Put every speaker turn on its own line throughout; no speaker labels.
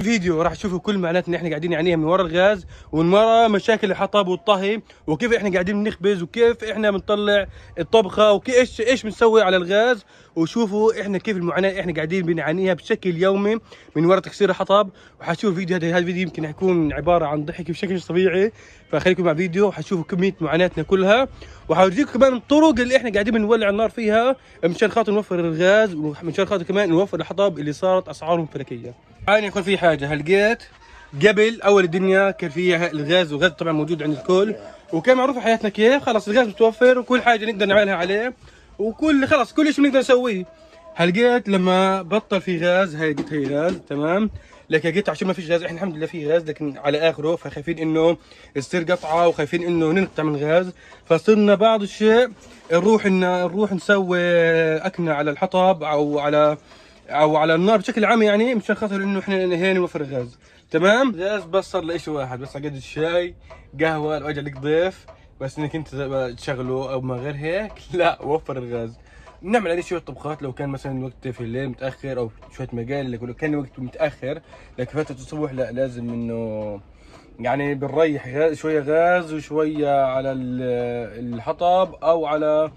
الفيديو راح تشوفوا كل معاناتنا اللي احنا قاعدين نعانيها من ورا الغاز ومن ورا مشاكل الحطب والطهي، وكيف احنا قاعدين نخبز وكيف احنا بنطلع الطبخه وكيف ايش بنسوي على الغاز. وشوفوا احنا كيف المعاناه اللي احنا قاعدين بنعانيها بشكل يومي من ورا تكسير الحطب. وحتشوفوا الفيديو هذا الفيديو يمكن حيكون عباره عن ضحك بشكل طبيعي، فخليكم مع الفيديو وحتشوفوا كميه معاناتنا كلها، وحورجيكم كمان الطرق اللي احنا قاعدين بنولع النار فيها مشان خاطر نوفر الغاز ومشان خاطر كمان نوفر الحطب اللي صارت اسعارهم فلكيه. يعني يكون في حاجه هلقيت قبل اول الدنيا كان فيها الغاز، والغاز طبعا موجود عند الكل وكان معروف حياتنا كيف، خلص الغاز متوفر وكل حاجه نقدر نعملها عليه وكل خلص كل شيء بنقدر نسويه. هلقيت لما بطل في غاز، هاي لقيت هي غاز تمام، لكن لقيت عشان ما فيش غاز، احنا الحمد لله في غاز لكن على اخره، فخايفين انه يصير قطعه وخايفين انه ننقطع من الغاز، فصرنا بعض الشيء نروح نسوي اكنه على الحطب او على النار بشكل عام، يعني مشان خاطر انه احنا هنا نوفر الغاز. تمام، غاز بس صار لشيء واحد بس، على قد الشاي قهوه لو اجى لك ضيف، بس انك انت تشغله او ما غير هيك لا، وفر الغاز. نعمل عليه شويه طبخات لو كان مثلا الوقت في الليل متاخر، او شويه مقال لو كان الوقت متاخر، لكن فتره الصبح لا، لازم انه يعني بنريح شويه غاز وشويه على الحطب او على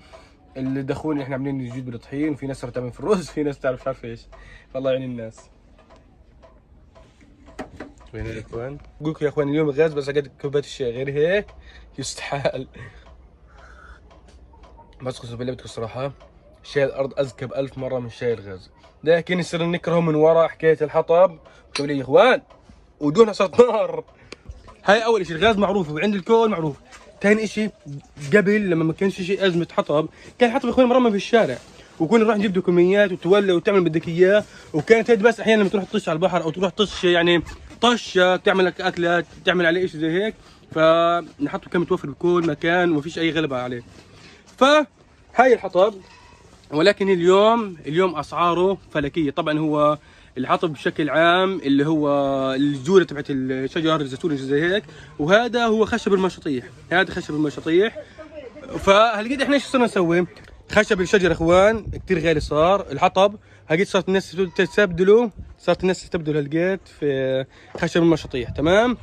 الدخون اللي احنا عاملين جديد بالطحين. في ناس صارت تعمل في الرز، في ناس تعرف مش عارف ايش، فالله يعين الناس. وين يا اخوان؟ بقول لكم يا اخوان اليوم غاز بس قد كوبايه الشاي، غير هيك يستحال. بس قسما بالله بدكم الصراحه شاي الارض اذكى ب1000 مره من شاي الغاز، لكن يصير نكرهه من ورا حكايه الحطب. قولوا لي يا اخوان ودونها صارت نار. هاي اول شيء، الغاز معروف وعند الكل معروف. ثاني شيء، قبل لما ما كانش شيء ازمه حطب، كان الحطب يا اخوان مرمى في الشارع وكنا نروح نجيب دوكميات وتولى وتعمل بدك اياه، وكانت هيك بس احيانا لما تروح تطش على البحر او تروح تطش يعني طش تعمل لك اكله تعمل عليه شيء زي هيك، فالحطب كان متوفر بكل مكان وما فيش اي غلبه عليه. فهاي الحطب، ولكن اليوم اسعاره فلكيه. طبعا هو الحطب بشكل عام اللي هو الجوله تبعت الشجر الزيتون زي هيك، وهذا هو خشب المشاطيح، هذا خشب المشاطيح. فهلقيت احنا ايش صرنا نسوي؟ خشب الشجر اخوان كثير غالي صار، الحطب هلقيت صارت الناس تستبدله هلقيت في خشب المشاطيح تمام،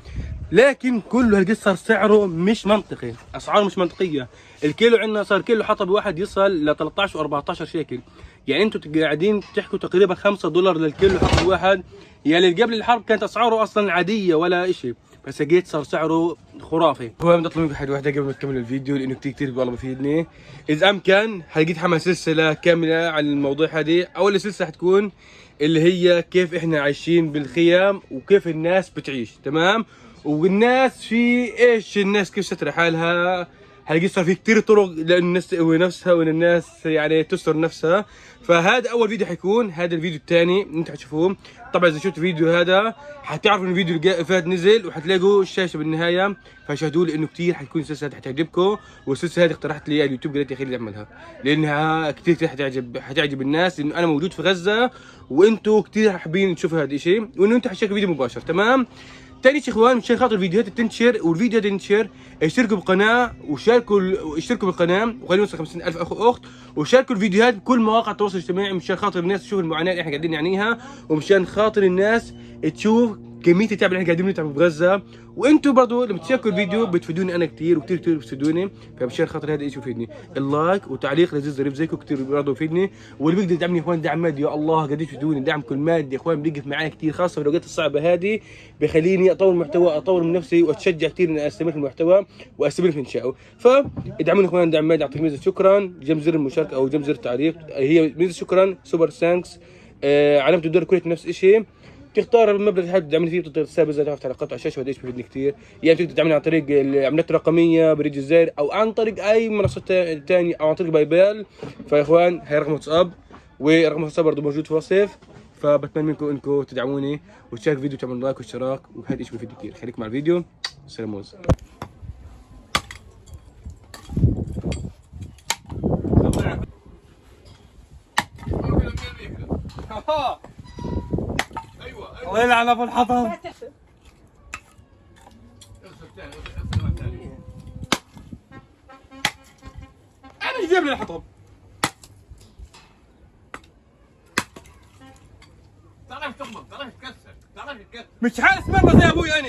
لكن كله هلقيت صار سعره مش منطقي، اسعاره مش منطقيه. الكيلو عندنا صار كيلو حطب واحد يصل ل 13 و14 شيكل، يعني انتم قاعدين تحكوا تقريبا $5 للكيلو حطب واحد، يعني قبل الحرب كانت اسعاره اصلا عاديه ولا شيء، بس لقيت صار سعره خرافي. هو بدي اطلب منكم حاجه واحده قبل ما تكملوا الفيديو لانه كثير والله بفيدني، اذا امكن حلقيت حمل سلسله كامله عن الموضوع هذه. اول سلسله حتكون اللي هي كيف احنا عايشين بالخيام وكيف الناس بتعيش تمام، والناس في ايش الناس كيف ستر حالها. هلقي صار في كثير طرق لان الناس تقوي نفسها وان الناس يعني تستر نفسها. فهذا اول فيديو حيكون، هذا الفيديو الثاني انتم حتشوفوه. طبعا اذا شفتوا الفيديو هذا حتعرفوا ان الفيديو اللي فات نزل وحتلاقوا الشاشه بالنهايه، فشاهدوا لانه كثير حتكون السلسله هذه حتعجبكم، والسلسله هذه اقترحت لي اليوتيوب قالت لي خليني اعملها لانها كثير حتعجب الناس، لانه انا موجود في غزه وانتم كثير حابين تشوفوا هذا الشيء، وانه انتم حتشاركوا فيديو مباشر تمام. ثاني شيء اخوان مشان خاطر الفيديوهات تنتشر والفيديو هذا ينتشر، اشتركوا بالقناه اشتركوا بالقناه وخلينا نوصل 50,000 اخ واخت، وشاركوا الفيديوهات بكل مواقع التواصل الاجتماعي مشان خاطر الناس تشوف المعاناه اللي احنا قاعدين نعانيها، ومشان خاطر الناس تشوف كميه التعب اللي احنا قاعدين نتعب بغزه. وانتم برضه لما تشاركوا الفيديو بتفيدوني انا كثير وكثير بتفيدوني، فمشان خاطر هذا الشيء يفيدني. اللايك وتعليق لذيذ ظريف زيكم كثير برضه يفيدني، واللي بيقدر يدعمني يا اخوان دعم مادي، يا الله قديش بتفيدوني دعمكم المادي يا اخوان بيقف معي كثير، خاصه في الاوقات الصعبه هذه بخليني اطور محتوى، اطور من نفسي واتشجع كثير اني استمر في المحتوى واستمر في انشائه. فادعموني يا اخوان دعم مادي، اعطيك ميزه شكرا جنب زر المشاركه او جنب زر التعليق، هي ميزه شكرا سوبر ثانكس. علامه الدور كلها نفس الشيء، تختار المبلغ اللي حابب تدعمني فيه بتقدر تسابق زي تعرف تعليقات على الشاشه، وقديش بفيدني كثير. يعني تقدر تدعمني عن طريق العملات الرقميه بريد الزر او عن طريق اي منصه ثانيه او عن طريق باي بال. فيا اخوان هي رقم واتساب، ورقم واتساب برضه موجود في الوصف، فبتمنى منكم انكم تدعموني وتشاركوا فيديو وتعملوا لايك واشتراك، وهذا الشيء بفيد كثير. خليكم مع الفيديو، سلام عليكم. الله يلعن ابو الحطب. انا ايش جايب لي الحطب؟ تعرف تقبض، تعرف تكسر، تعرف مش حارس مرمى زي ابوي انا.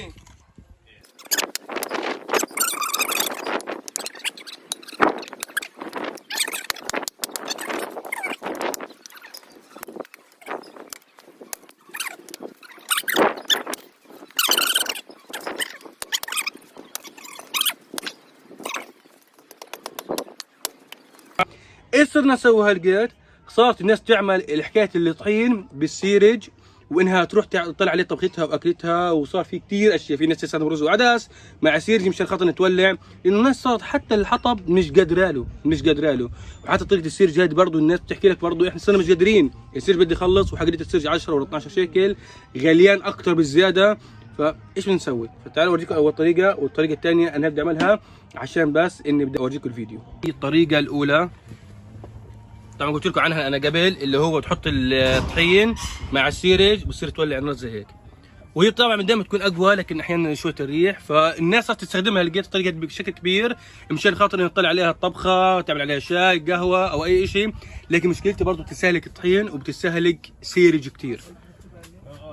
ايش صرنا نسوي هالقد؟ صارت الناس تعمل حكايه الطحين بالسيرج، وانها تروح تطلع عليه طبختها واكلتها، وصار في كثير اشياء. في ناس تستخدم رز وعدس مع سيرج مشان خاطر نتولع، لانه الناس صارت حتى الحطب مش قادره له. وحتى طريقه السيرج هذه برضه الناس بتحكي لك برضه احنا صرنا مش قادرين، السيرج بدي يخلص وحقيقه السيرج 10 ولا 12 شيكل، غاليان اكثر بالزياده. فايش بنسوي؟ فتعالوا اورجيكم اول طريقه، والطريقه الثانيه انا بدي اعملها عشان بس اني بدي اورجيكم الفيديو. الطريقه الاولى طبعا قلت لكم عنها انا قبل، اللي هو تحط الطحين مع السيرج بتصير تولع النار زي هيك، وهي طبعا دائما تكون اقوى، لكن احيانا شويه الريح، فالناس صارت تستخدمها. لقيت طريقه بشكل كبير مشان خاطر نطلع عليها الطبخه، تعمل عليها شاي قهوه او اي شيء، لكن مشكلتي برضه بتستهلك الطحين وبتستهلك سيرج كثير.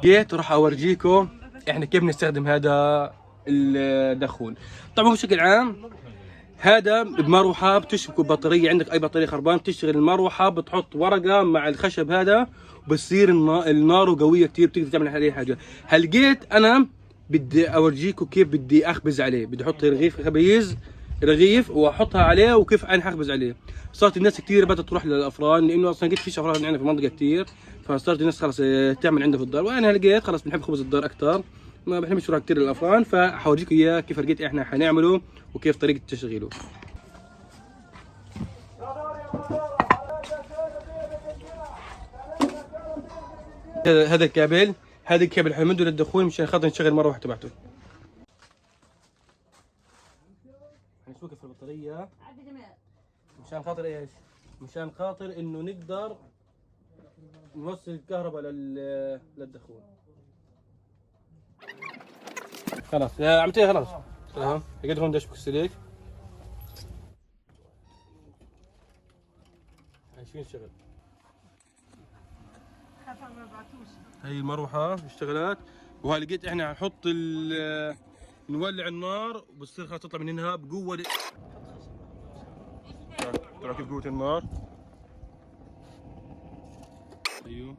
جيت راح اورجيكم احنا كيف نستخدم هذا الدخون. طبعا بشكل عام هذا بمروحه بتشبكه ببطاريه، عندك اي بطاريه خربان بتشتغل المروحه، بتحط ورقه مع الخشب هذا وبصير النار قويه كثير، بتقدر تعمل عليه حاجه. هلقيت انا بدي اورجيكم كيف بدي اخبز عليه، بدي احط رغيف واحطها عليه، وكيف انا حخبز عليه. صارت الناس كثير بدات تروح للافران، لانه اصلا قلت فيش افران عندنا في المنطقه كثير، فصارت الناس خلص تعمل عندها في الدار، وانا لقيت خلص بنحب خبز الدار اكثر، ما بحبش نروح كثير للافران، فحورجيكم اياه كيف لقيت احنا حنعمله وكيف طريقه تشغيله. هذا الكابل حنمده للدخول مشان خاطر نشغل المروحه تبعته. حنشبكه في البطاريه مشان خاطر ايش؟ مشان خاطر انه نقدر نوصل الكهرباء للدخول. خلاص يا عمتي خلاص تمام. قد هون بدي اشبك السلك عايشين شغل. هي المروحه اشتغلت، وهي لقيت احنا حنحط نولع النار وبتصير خلاص تطلع من هنا بقوه. ترى كيف قوه النار. ايوه،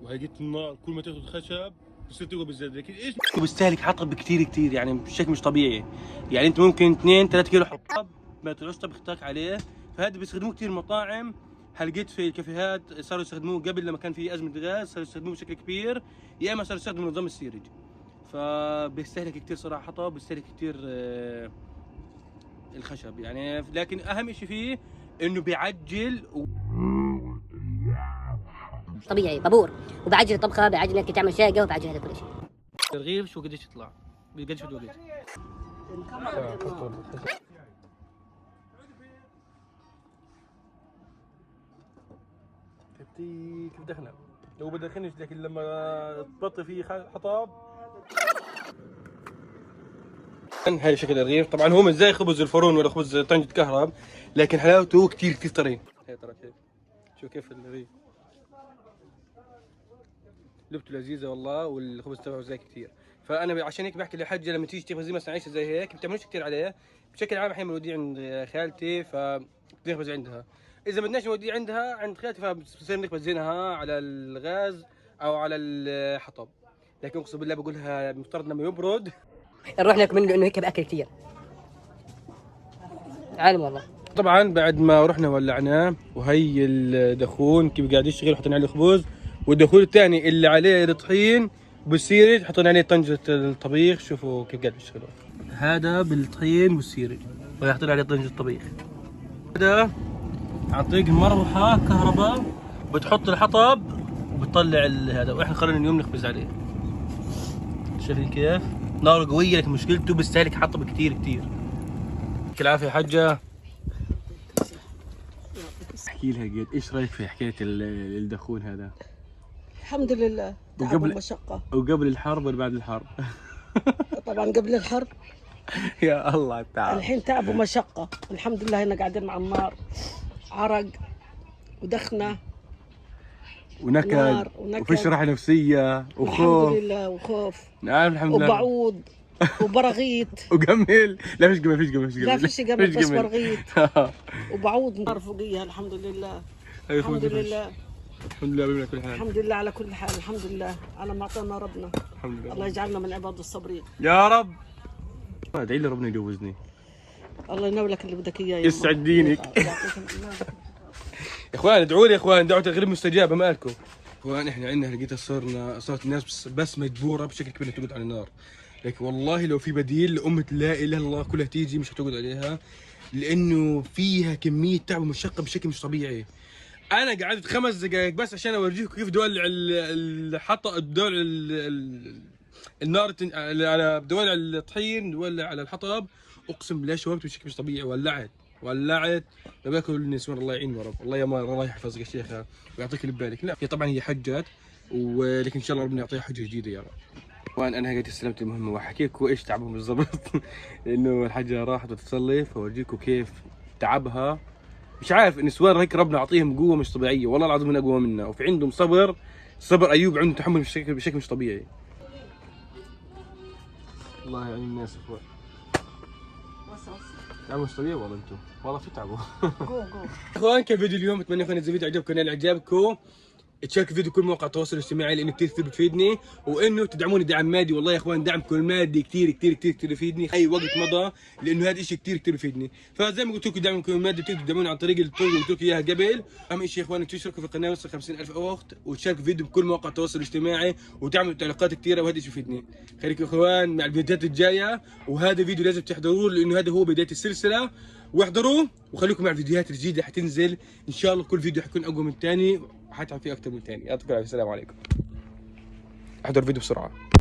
وهي قلت النار كل ما تاخذ خشب بصير تقوى بالزياده. لكن ايش بيستهلك حطب كثير يعني بشكل مش طبيعي. يعني انت ممكن 2-3 كيلو حطب ما تعوز طبختك عليه. فهذا بيستخدموه كثير مطاعم، هلقيت في الكافيهات صاروا يستخدموه قبل لما كان في ازمه غاز، صاروا يستخدموه بشكل كبير، يا اما صاروا يستخدموا نظام السيرج. فبيستهلك كثير صراحه حطب، بيستهلك كثير الخشب يعني. لكن اهم شيء فيه انه بيعجل
طبيعي بابور، وبعجل الطبخه، بعجل انك تعمل شاي قهوه، بعجل هذا كل شيء.
الرغيف شو قديش يطلع؟ قديش بده وقت؟ كيف دخنا؟ لو بدخنش، لكن لما تبطي فيه حطب. هاي شكل الرغيف. طبعا هو مش زي خبز الفرن ولا خبز طنجة كهرب، لكن حلاوته كثير طري. هي ترى كيف، شو كيف الرغيف لبته لذيذه والله، والخبز تبعه زي كثير. فانا عشان هيك بحكي لحجه لما تيجي تخبزي مثلا عيشه زي هيك بتعملوش كثير عليه. بشكل عام احيانا بنوديه عند خالتي فبنخبز عندها، اذا بدناش نوديه عندها عند خالتي فبصير نخبز زينها على الغاز او على الحطب. لكن اقسم بالله بقولها مفترض لما يبرد
نروح ناكل منه لانه هيك باكل كثير عالم والله.
طبعا بعد ما رحنا ولعناه، وهي الدخون كيف قاعد يشتغل، حطينا عليه الخبز، والدخول الثاني اللي عليه الطحين بالسيرج حطينا عليه طنجة الطبيخ. شوفوا كيف قاعد بيشتغلوا، هذا بالطحين والسيرج، ويحطين عليه طنجة الطبيخ. هذا عن طريق مروحة كهرباء بتحط الحطب وبتطلع هذا، واحنا قررنا اليوم نخبز عليه. شايفين كيف؟ ناره قوية، لكن مشكلته بيستهلك حطب كثير. يعطيك العافية يا حجة. احكي لها قد ايش رايك في حكاية الدخون هذا؟
الحمد لله، تعب ومشقة.
وقبل الحرب ولا بعد الحرب؟
طبعا قبل الحرب.
يا الله تعب.
الحين تعب ومشقة، الحمد لله هنا قاعدين مع النار، عرق ودخنة،
ونكد
نار ونكد.
وفيش راحه نفسيه
الحمد
وخوف.
لله وخوف
نعم الحمد لله.
وبعوض وبراغيث.
وجميل. لا فيش جمل، فيش جمل، فيش جمل.
لا فيش جمل بس براغيث وبعوض نار فوقيها. الحمد لله الحمد لله
الحمد لله على كل حال.
الحمد لله على كل حال. الحمد لله على ما اعطانا ربنا.
الحمد لله.
الله يجعلنا من عباد الصابرين
يا رب. ادعي لي ربنا يجوزني.
الله ينولك اللي بدك اياه.
يسعد دينك. يا اخوان ادعوا لي يا اخوان، دعوة غير مستجابة مالكم. اخوان احنا عندنا لقيت صارت الناس بس مجبورة بشكل كبير تقعد على النار، لكن والله لو في بديل لأمة لا إله إلا الله كلها تيجي مش هتقعد عليها، لأنه فيها كمية تعب ومشقة بشكل مش طبيعي. أنا قعدت 5 دقائق بس عشان أورجيكم كيف دولع الحطب، دولع النار على دولع الطحين، دولع على الحطب. أقسم بالله شوقت بشكل مش طبيعي، ولعت ما باكل النسوان. الله يعين يا رب. الله يا مار، الله يحفظك يا شيخة ويعطيك اللي ببالك. لا هي طبعا هي حجت، ولكن ان شاء الله ربنا يعطيها حجه جديده يا رب. وانا هيك استلمت المهمه واحكي لكم ايش تعبهم بالضبط. لانه الحجه راحت وتصلي، فاورجيكم كيف تعبها. مش عارف النسوان هيك ربنا يعطيهم قوه مش طبيعيه، والله العظيم من اقوى منا، وفي عندهم صبر ايوب، عندهم تحمل بشكل مش طبيعي. الله يعين الناس اخوان. تعبوا مش طبيعي والله، انتم والله في تعبوا. اخوان كان فيديو اليوم، اتمنى اخوان اذا الفيديو عجبكم نال اعجابكم تشارك الفيديو كل مواقع التواصل الاجتماعي، لانه كثير بتفيدني، وانه تدعموني دعم مادي. والله يا اخوان دعمكم المادي كثير كثير كثير كثير يفيدني اي وقت مضى، لانه هذا الشيء كثير كثير يفيدني. فزي ما قلت لكم دعمكم المادي بتقدروا تدعموني عن طريق الطرق اللي قلت لكم اياها قبل. اهم شيء يا اخوان تشتركوا في القناه وصل 50,000 اخت، وتشاركوا الفيديو بكل مواقع التواصل الاجتماعي، وتعملوا تعليقات كثيره، وهذا الشيء يفيدني. خليكم يا اخوان مع الفيديوهات الجايه، وهذا فيديو لازم تحضروه لانه هذا هو بدايه السلسله، واحضروه وخليكم مع الفيديوهات الجديده حتنزل ان شاء الله. كل فيديو حيكون اقوى من الثاني، حتعرف فيه اكثر من الثاني. يعطيكم العافيه، السلام عليكم. احضر الفيديو بسرعه.